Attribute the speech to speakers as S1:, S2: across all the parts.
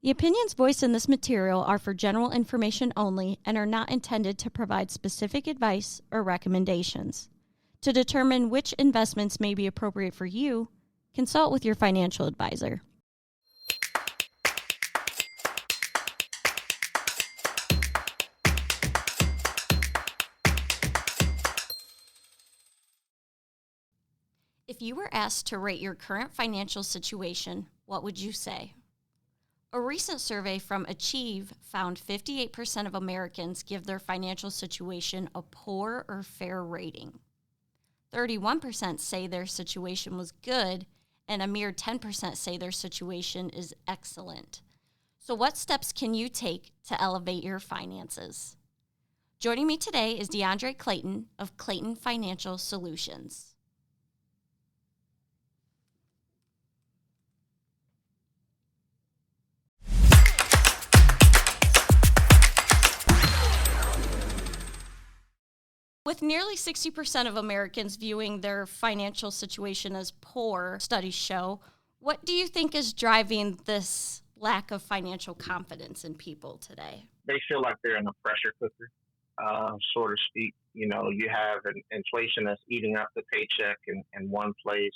S1: The opinions voiced in this material are for general information only and are not intended to provide specific advice or recommendations. To determine which investments may be appropriate for you, consult with your financial advisor. If you were asked to rate your current financial situation, what would you say? A recent survey from Achieve found 58% of Americans give their financial situation a poor or fair rating. 31% say their situation was good, and a mere 10% say their situation is excellent. So what steps can you take to elevate your finances? Joining me today is DeAndre Clayton of Clayton Financial Solutions. With nearly 60% of Americans viewing their financial situation as poor, studies show, what do you think is driving this lack of financial confidence in people today?
S2: They feel like they're in a pressure cooker, so to speak. You know, you have an inflation that's eating up the paycheck in one place.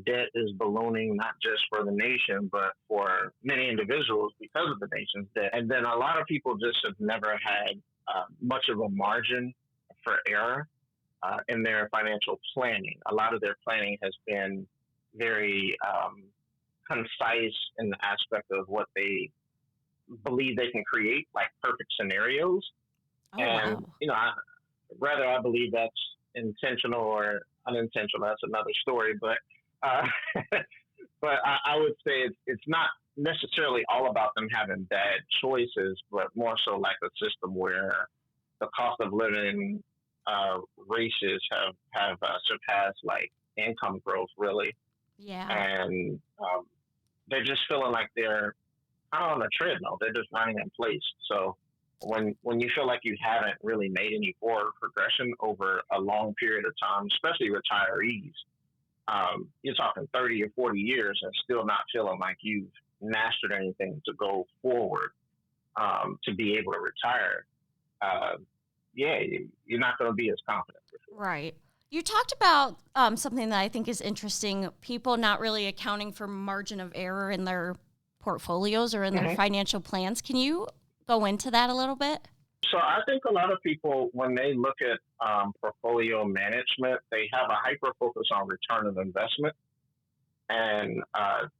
S2: Debt is ballooning, not just for the nation, but for many individuals because of the nation's debt. And then a lot of people just have never had much of a margin for error in their financial planning. A lot of their planning has been very concise in the aspect of what they believe they can create, like perfect scenarios.
S1: Wow.
S2: You know, whether I believe that's intentional or unintentional, that's another story. But but I would say it's not necessarily all about them having bad choices, but more so like a system where the cost of living races have surpassed like income growth, really.
S1: Yeah.
S2: And they're just feeling like they're on a treadmill. They're just running in place. So when you feel like you haven't really made any forward progression over a long period of time, especially retirees, you're talking 30 or 40 years and still not feeling like you've mastered anything to go forward to be able to retire. You're not going to be as confident.
S1: Right. You talked about something that I think is interesting, people not really accounting for margin of error in their portfolios or in their financial plans. Can you go into that a little bit?
S2: So I think a lot of people, when they look at portfolio management, they have a hyper focus on return of investment. And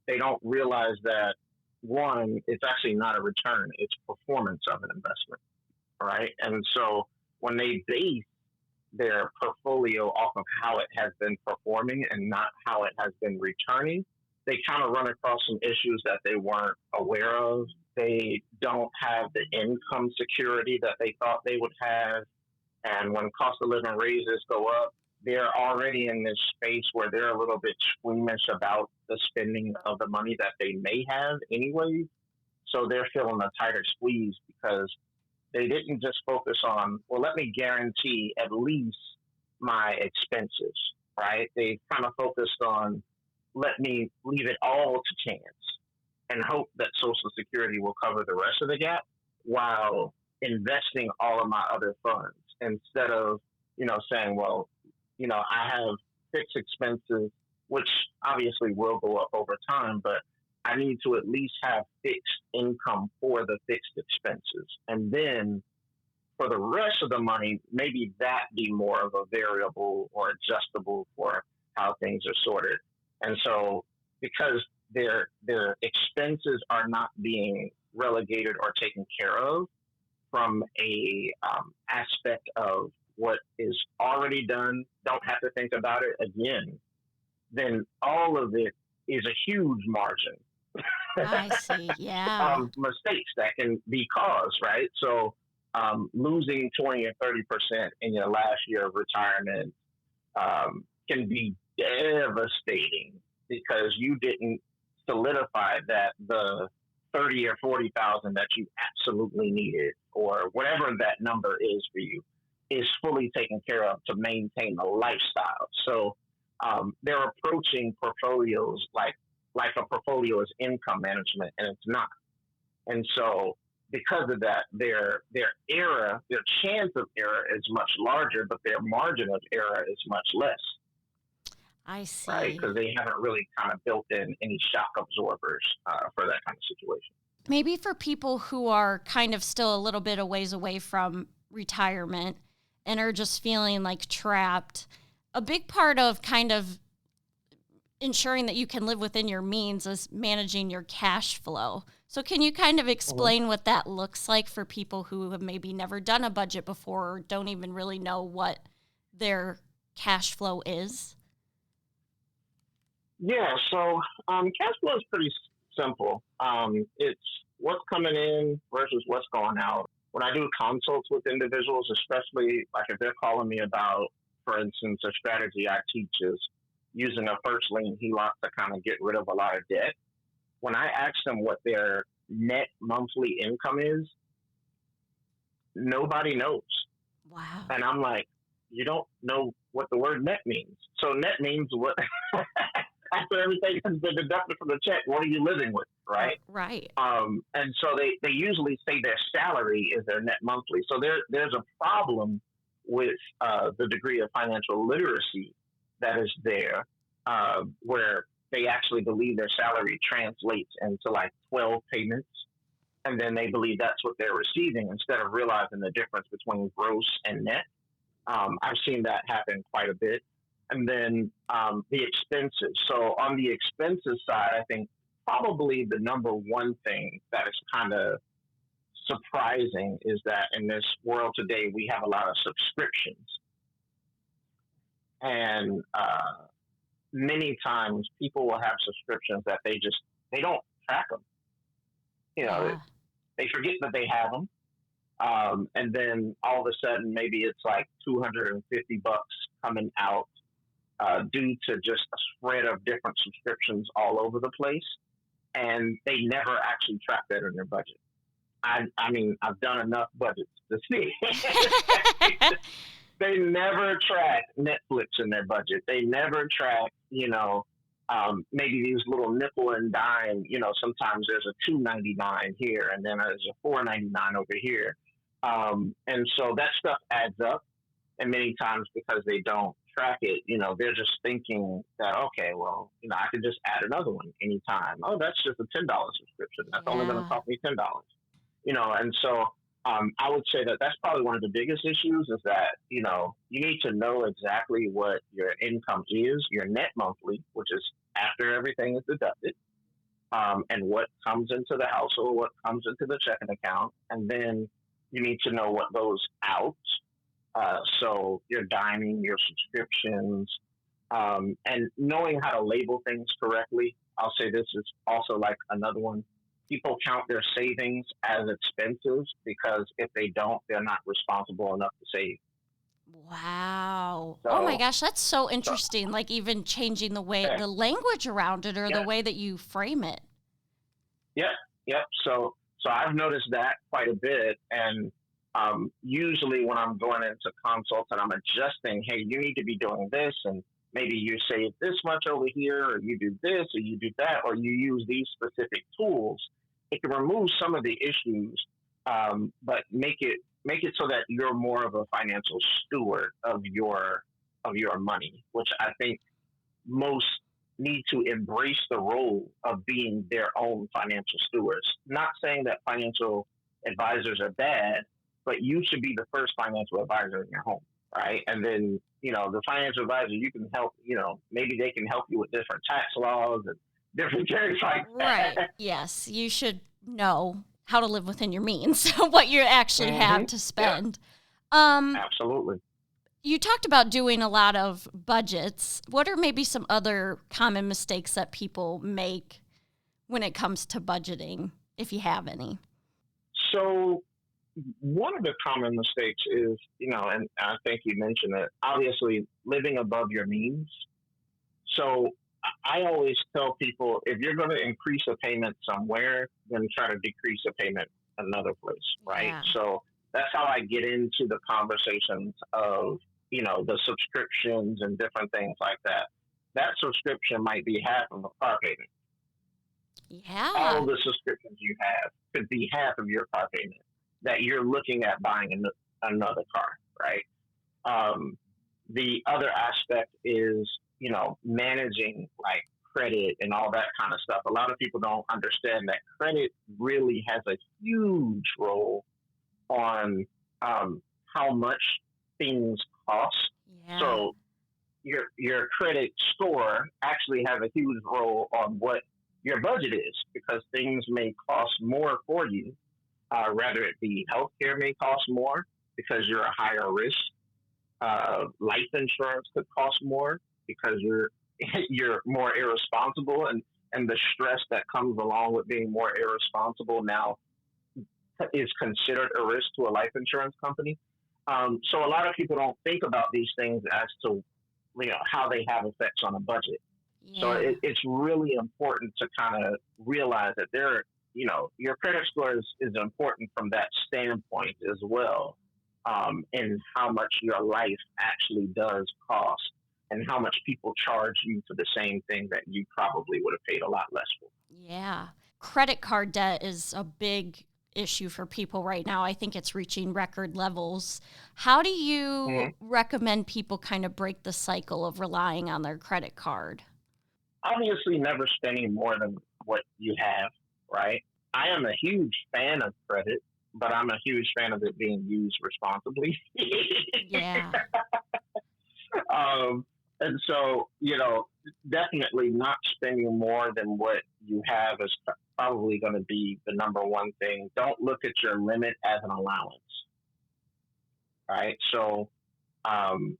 S2: they don't realize that, one, it's actually not a return, it's performance of an investment, right? And so when they base their portfolio off of how it has been performing and not how it has been returning, they kind of run across some issues that they weren't aware of. They don't have the income security that they thought they would have. And when cost of living raises go up, they're already in this space where they're a little bit squeamish about the spending of the money that they may have anyway. So they're feeling a tighter squeeze because they didn't just focus on, well, let me guarantee at least my expenses, right? They kind of focused on, let me leave it all to chance and hope that Social Security will cover the rest of the gap while investing all of my other funds instead of, saying, well, I have fixed expenses, which obviously will go up over time, but I need to at least have fixed income for the fixed expenses. And then for the rest of the money, maybe that be more of a variable or adjustable for how things are sorted. And so because their expenses are not being relegated or taken care of from a aspect of what is already done, don't have to think about it again, then all of it is a huge margin.
S1: I see, yeah.
S2: Mistakes that can be caused, right? So losing 20 or 30% in your last year of retirement can be devastating because you didn't solidify that the 30 or 40,000 that you absolutely needed, or whatever that number is for you, is fully taken care of to maintain the lifestyle. So they're approaching portfolios like a portfolio is income management, and it's not. And so because of that, their chance of error is much larger, but their margin of error is much less,
S1: I
S2: right?
S1: see.
S2: Because they haven't really kind of built in any shock absorbers for that kind of situation.
S1: Maybe for people who are kind of still a little bit a ways away from retirement and are just feeling like trapped, a big part of kind of ensuring that you can live within your means is managing your cash flow. So can you kind of
S2: Mhm.
S1: explain what that looks like for people who have maybe never done a budget before or don't even really know what their cash flow is?
S2: Yeah, so cash flow is pretty simple. It's what's coming in versus what's going out. When I do consults with individuals, especially like if they're calling me about, for instance, a strategy I teach is using a first lien HELOC to kind of get rid of a lot of debt. When I ask them what their net monthly income is, nobody knows.
S1: Wow.
S2: And I'm like, you don't know what the word net means. So net means what after everything has been deducted from the check, what are you living with, right?
S1: Right.
S2: And so they usually say their salary is their net monthly. So there's a problem with the degree of financial literacy that is there, where they actually believe their salary translates into like 12 payments. And then they believe that's what they're receiving instead of realizing the difference between gross and net. I've seen that happen quite a bit. And then the expenses. So on the expenses side, I think probably the number one thing that is kind of surprising is that in this world today, we have a lot of subscriptions. And many times people will have subscriptions that they don't track them. You know,
S1: Yeah.
S2: they forget that they have them. And then all of a sudden, maybe it's like $250 coming out due to just a spread of different subscriptions all over the place, and they never actually track that in their budget. I mean, I've done enough budgets to see they never track Netflix in their budget. They never track, maybe these little nickel and dime. Sometimes there's a $2.99 here, and then there's a $4.99 over here, and so that stuff adds up. And many times because they don't track it, they're just thinking that, okay, well, I could just add another one anytime. Oh, that's just a $10 subscription. That's only going to
S1: Yeah.
S2: cost me $10. And so I would say that that's probably one of the biggest issues is that, you need to know exactly what your income is, your net monthly, which is after everything is deducted, and what comes into the household, what comes into the checking account. And then you need to know what goes out, so your dining, your subscriptions, and knowing how to label things correctly. I'll say this is also like another one. People count their savings as expenses because if they don't, they're not responsible enough to save.
S1: Wow. Oh my
S2: So,
S1: gosh, that's so
S2: so
S1: interesting. Like even changing the way
S2: yeah,
S1: the language around it or the
S2: yeah,
S1: way that you frame it.
S2: yeah, yeah. So I've noticed that quite a bit, and usually when I'm going into consults and I'm adjusting, hey, you need to be doing this, and maybe you save this much over here, or you do this, or you do that, or you use these specific tools. It can remove some of the issues, but make it so that you're more of a financial steward of your money, which I think most need to embrace the role of being their own financial stewards. Not saying that financial advisors are bad, but you should be the first financial advisor in your home, right? And then, the financial advisor, you can help, maybe they can help you with different tax laws and different things like
S1: Right.
S2: that.
S1: Yes, you should know how to live within your means, what you actually have to
S2: Yeah,
S1: spend. Um,
S2: absolutely.
S1: you talked about doing a lot of budgets. What are maybe some other common mistakes that people make when it comes to budgeting, if you have any?
S2: So one of the common mistakes is, and I think you mentioned it, obviously living above your means. So I always tell people if you're going to increase a payment somewhere, then try to decrease a payment another place, right?
S1: Yeah.
S2: So that's how I get into the conversations of, the subscriptions and different things like that. That subscription might be half of a car payment,
S1: Yeah.
S2: All the subscriptions you have could be half of your car payment that you're looking at buying another car, right? Um, the other aspect is, managing like credit and all that kind of stuff. A lot of people don't understand that credit really has a huge role on how much things cost.
S1: Yeah.
S2: So your credit score actually has a huge role on what your budget is because things may cost more for you. Rather it be healthcare may cost more because you're a higher risk. Life insurance could cost more because you're more irresponsible, and the stress that comes along with being more irresponsible now is considered a risk to a life insurance company. So a lot of people don't think about these things as to how they have effects on a budget. So
S1: Yeah.
S2: it's really important to kind of realize that your credit score is important from that standpoint as well, and how much your life actually does cost, and how much people charge you for the same thing that you probably would have paid a lot less for.
S1: Yeah. Credit card debt is a big issue for people right now. I think it's reaching record levels. How do you
S2: Mm-hmm.
S1: recommend people kind of break the cycle of relying on their credit card?
S2: Obviously, never spending more than what you have, right? I am a huge fan of credit, but I'm a huge fan of it being used responsibly.
S1: Yeah.
S2: And so, definitely not spending more than what you have is probably going to be the number one thing. Don't look at your limit as an allowance, right? So, um,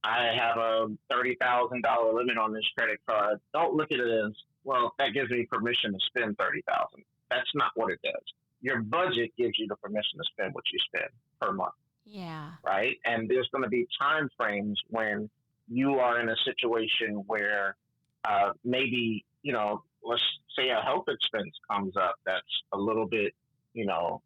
S2: I have a $30,000 limit on this credit card. Don't look at it as, well, that gives me permission to spend 30,000. That's not what it does. Your budget gives you the permission to spend what you spend per month,
S1: Yeah.
S2: right? And there's going to be time frames when you are in a situation where maybe, let's say a health expense comes up that's a little bit,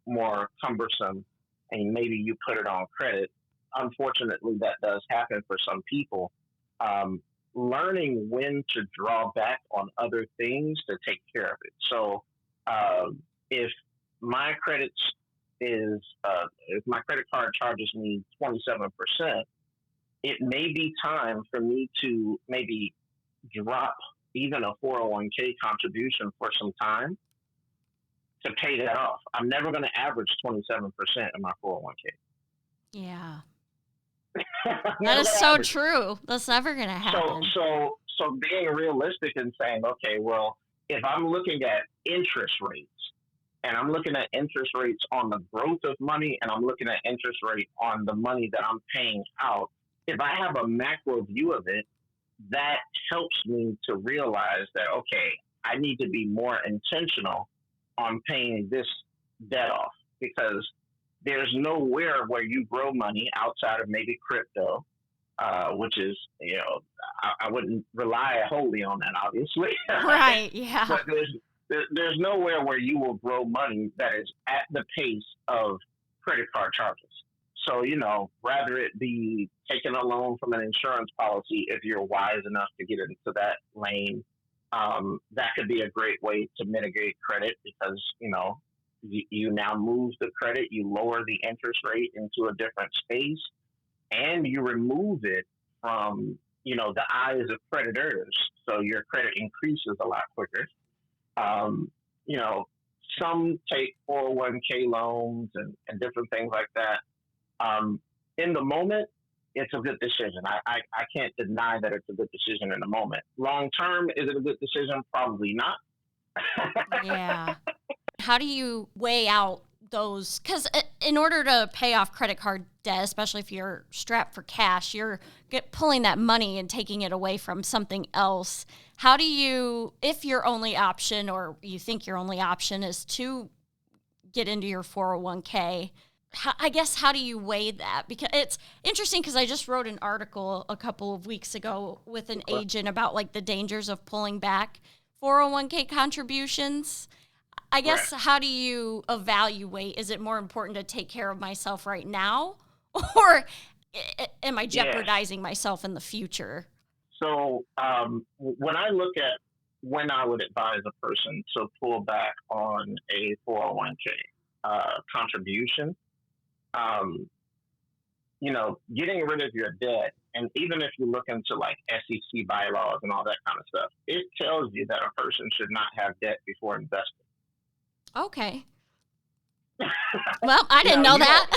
S2: more cumbersome, and maybe you put it on credit. Unfortunately, that does happen for some people. Um, Learning when to draw back on other things to take care of it. So, if my credit if my credit card charges me 27%, it may be time for me to maybe drop even a 401k contribution for some time to pay that off. I'm never going to average 27% in my 401k.
S1: Yeah.
S2: I'm
S1: That
S2: never
S1: is
S2: going to
S1: so
S2: average it.
S1: true. That's never going to
S2: So,
S1: happen.
S2: so, so being realistic and saying, okay, well, if I'm looking at interest rates and I'm looking at interest rates on the growth of money and I'm looking at interest rate on the money that I'm paying out, if I have a macro view of it, that helps me to realize that, okay, I need to be more intentional on paying this debt off because there's nowhere where you grow money outside of maybe crypto, which is, I wouldn't rely wholly on that, obviously. Right?
S1: Right. Yeah.
S2: But there's nowhere where you will grow money that is at the pace of credit card charges. So, rather it be taking a loan from an insurance policy if you're wise enough to get into that lane, that could be a great way to mitigate credit because, you now move the credit, you lower the interest rate into a different space, and you remove it from, the eyes of creditors. So your credit increases a lot quicker. Um, you know, some take 401k loans and different things like that. In the moment, it's a good decision. I can't deny that it's a good decision in the moment. Long term, is it a good decision? Probably not.
S1: Yeah. How do you weigh out those? Because in order to pay off credit card debt, especially if you're strapped for cash, you're pulling that money and taking it away from something else. How do you, if your only option or you think your only option is to get into your 401k, I guess, how do you weigh that? Because it's interesting because I just wrote an article a couple of weeks ago with an agent about like the dangers of pulling back 401k contributions. I
S2: Right.
S1: guess, how do you evaluate? Is it more important to take care of myself right now, or am I
S2: Yeah.
S1: jeopardizing myself in the future?
S2: So when I look at when I would advise a person to pull back on a 401k contribution, um, getting rid of your debt, and even if you look into like SEC bylaws and all that kind of stuff, it tells you that a person should not have debt before investing.
S1: Okay. Well, I didn't know that.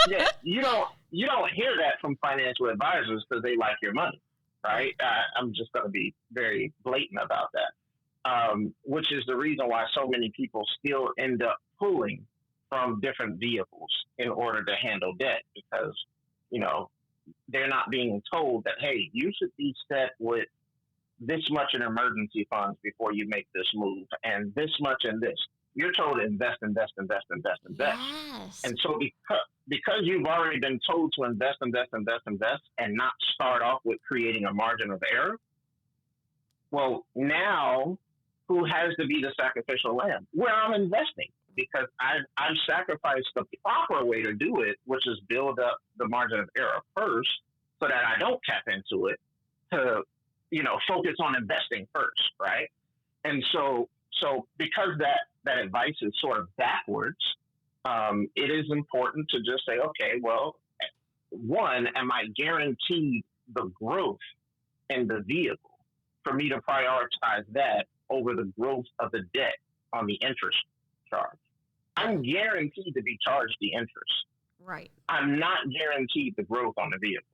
S2: Yeah, you don't hear that from financial advisors because they like your money, right? I'm just going to be very blatant about that, which is the reason why so many people still end up pulling from different vehicles in order to handle debt because, they're not being told that, hey, you should be set with this much in emergency funds before you make this move and this much in this. You're told to invest.
S1: Yes.
S2: And so because you've already been told to invest and not start off with creating a margin of error, well, now who has to be the sacrificial lamb? Well, I'm investing because I've sacrificed the proper way to do it, which is build up the margin of error first so that I don't tap into it to, focus on investing first, right? And so because that advice is sort of backwards, it is important to just say, okay, well, one, am I guaranteed the growth in the vehicle for me to prioritize that over the growth of the debt on the interest charge? I'm guaranteed to be charged the interest.
S1: Right.
S2: I'm not guaranteed the growth on the vehicle.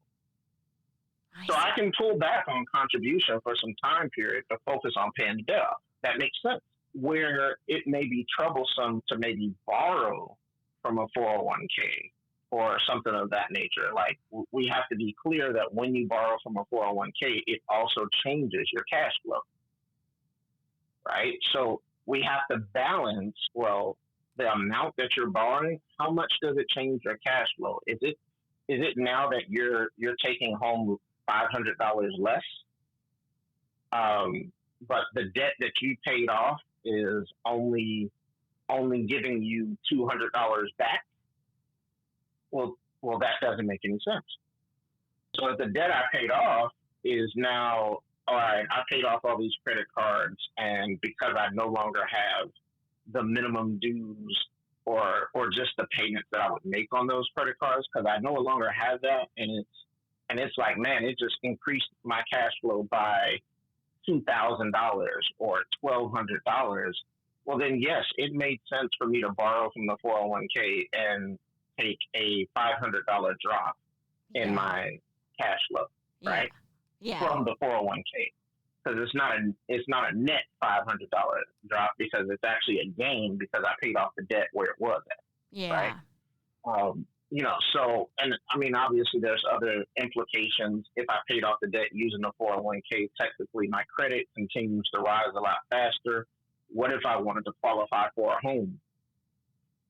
S2: So I can pull back on contribution for some time period to focus on paying the debt off. That makes sense. Where it may be troublesome to maybe borrow from a 401k or something of that nature. Like, we have to be clear that when you borrow from a 401k, it also changes your cash flow, right? So we have to balance, well, the amount that you're borrowing, how much does it change your cash flow? Is it now that you're taking home $500 less, but the debt that you paid off is only giving you $200 back? Well, that doesn't make any sense. So if the debt I paid off is now, all right, I paid off all these credit cards, and because I no longer have the minimum dues or just the payments that I would make on those credit cards, because I no longer have that, and it's like, man, it just increased my cash flow by $2,000 or $1,200. Well, then yes, it made sense for me to borrow from the 401k and take a $500 drop in my cash flow, right?
S1: Yeah.
S2: From the 401k, because it's not a net $500 drop, because it's actually a gain because I paid off the debt where it was at.
S1: Yeah.
S2: Right. So, and I mean, obviously there's other implications. If I paid off the debt using the 401k, technically my credit continues to rise a lot faster. What if I wanted to qualify for a home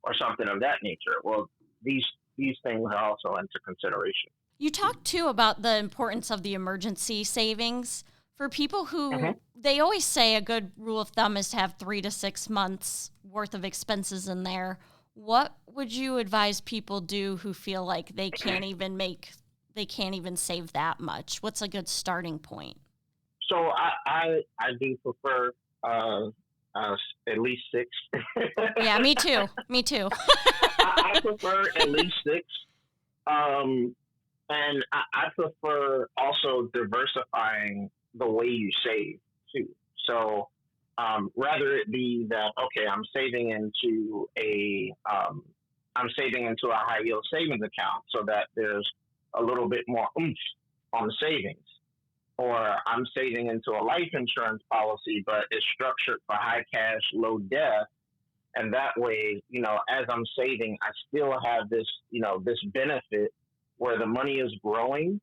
S2: or something of that nature? Well, these things are also into consideration.
S1: You talked too about the importance of the emergency savings for people who they always say a good rule of thumb is to have 3 to 6 months worth of expenses in there. What would you advise people do who feel like they can't even save that much? What's a good starting point?
S2: So I do prefer at least 6.
S1: Yeah, me too.
S2: I prefer at least 6. And I prefer also diversifying the way you save too. So rather it be that, okay, I'm saving into a high yield savings account so that there's a little bit more oomph on the savings, or I'm saving into a life insurance policy, but it's structured for high cash, low death. And that way, as I'm saving, I still have this benefit where the money is growing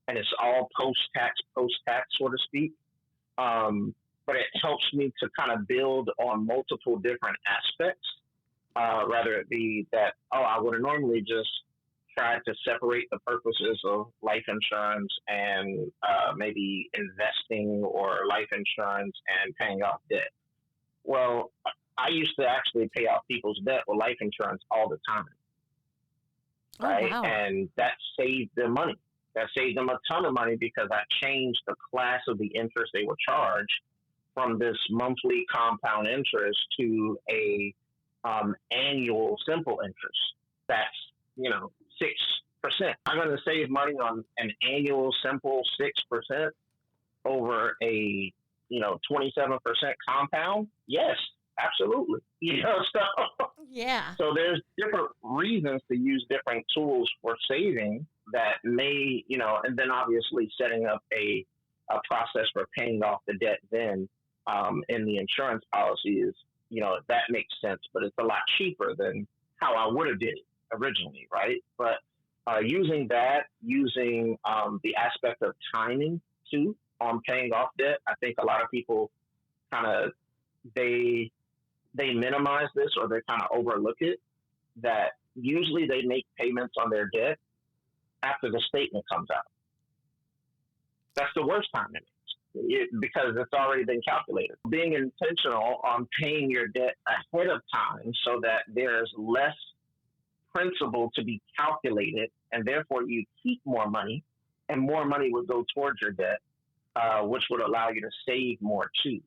S2: and it's all post-tax, so to speak. But it helps me to kind of build on multiple different aspects, rather it be that, I would have normally just tried to separate the purposes of life insurance and maybe investing or life insurance and paying off debt. Well, I used to actually pay off people's debt with life insurance all the time. Right.
S1: Oh, wow.
S2: And that saved them money. That saved them a ton of money because I changed the class of the interest they were charged from this monthly compound interest to a annual simple interest. That's 6%. I'm going to save money on an annual simple 6% over a 27% compound. Yes, absolutely.
S1: Yeah.
S2: So there's different reasons to use different tools for saving that may, and then obviously setting up a process for paying off the debt then in the insurance policy is, that makes sense, but it's a lot cheaper than how I would have did it originally, right? But using the aspect of timing too on paying off debt, I think a lot of people kind of, they minimize this or they kind of overlook it, that usually they make payments on their debt after the statement comes out. That's the worst time because it's already been calculated. Being intentional on paying your debt ahead of time so that there's less principal to be calculated, and therefore you keep more money, and more money would go towards your debt, which would allow you to save more too,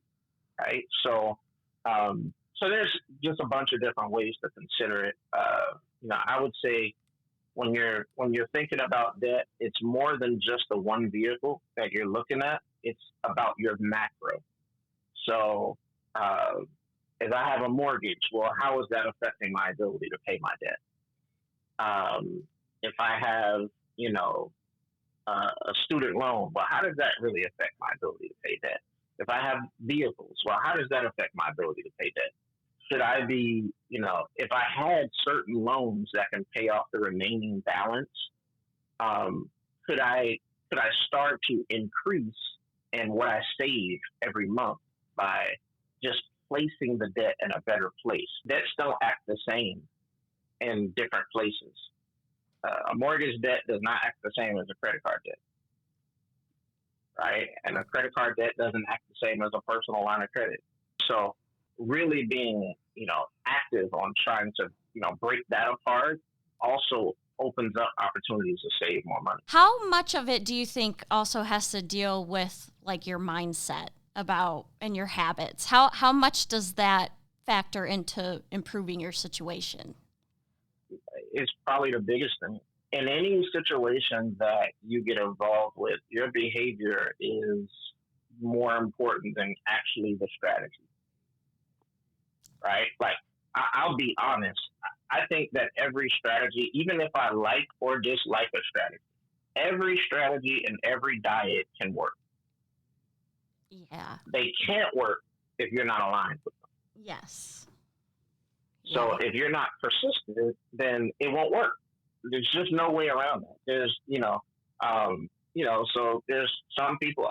S2: right? So there's just a bunch of different ways to consider it. I would say when you're thinking about debt, it's more than just the one vehicle that you're looking at. It's about your macro. So if I have a mortgage, well, how is that affecting my ability to pay my debt? If I have, a student loan, well, how does that really affect my ability to pay debt? If I have vehicles, well, how does that affect my ability to pay debt? Should I be, if I had certain loans that can pay off the remaining balance, could I start to increase in what I save every month by just placing the debt in a better place? Debts don't act the same in different places. A mortgage debt does not act the same as a credit card debt, right? And a credit card debt doesn't act the same as a personal line of credit. So really being, active on trying to, break that apart also opens up opportunities to save more money.
S1: How much of it do you think also has to deal with like your mindset about and your habits? How much does that factor into improving your situation?
S2: It's probably the biggest thing. In any situation that you get involved with, your behavior is more important than actually the strategy, right? Like, I'll be honest. I think that every strategy, even if I like or dislike a strategy, every strategy and every diet can work.
S1: Yeah.
S2: They can't work if you're not aligned with them.
S1: Yes.
S2: So if you're not persistent, then it won't work. There's just no way around that. There's, so there's some people,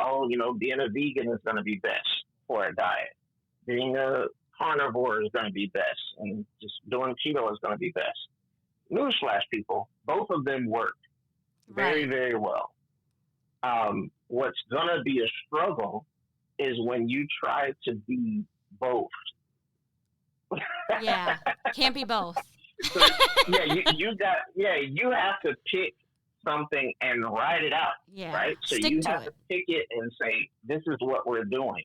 S2: being a vegan is going to be best for a diet. Being a carnivore is going to be best. And just doing keto is going to be best. Newsflash, people, both of them work very, very well. What's going to be a struggle is when you try to be both.
S1: Yeah, can't be both.
S2: So, you have to pick something and write it out, right? So you have to pick it and say, this is what we're doing.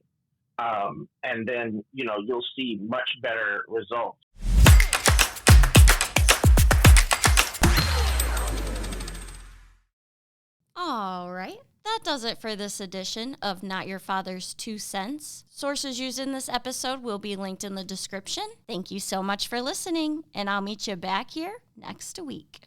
S2: And then, you'll see much better results.
S1: All right. That does it for this edition of Not Your Father's 2 Cents. Sources used in this episode will be linked in the description. Thank you so much for listening, and I'll meet you back here next week.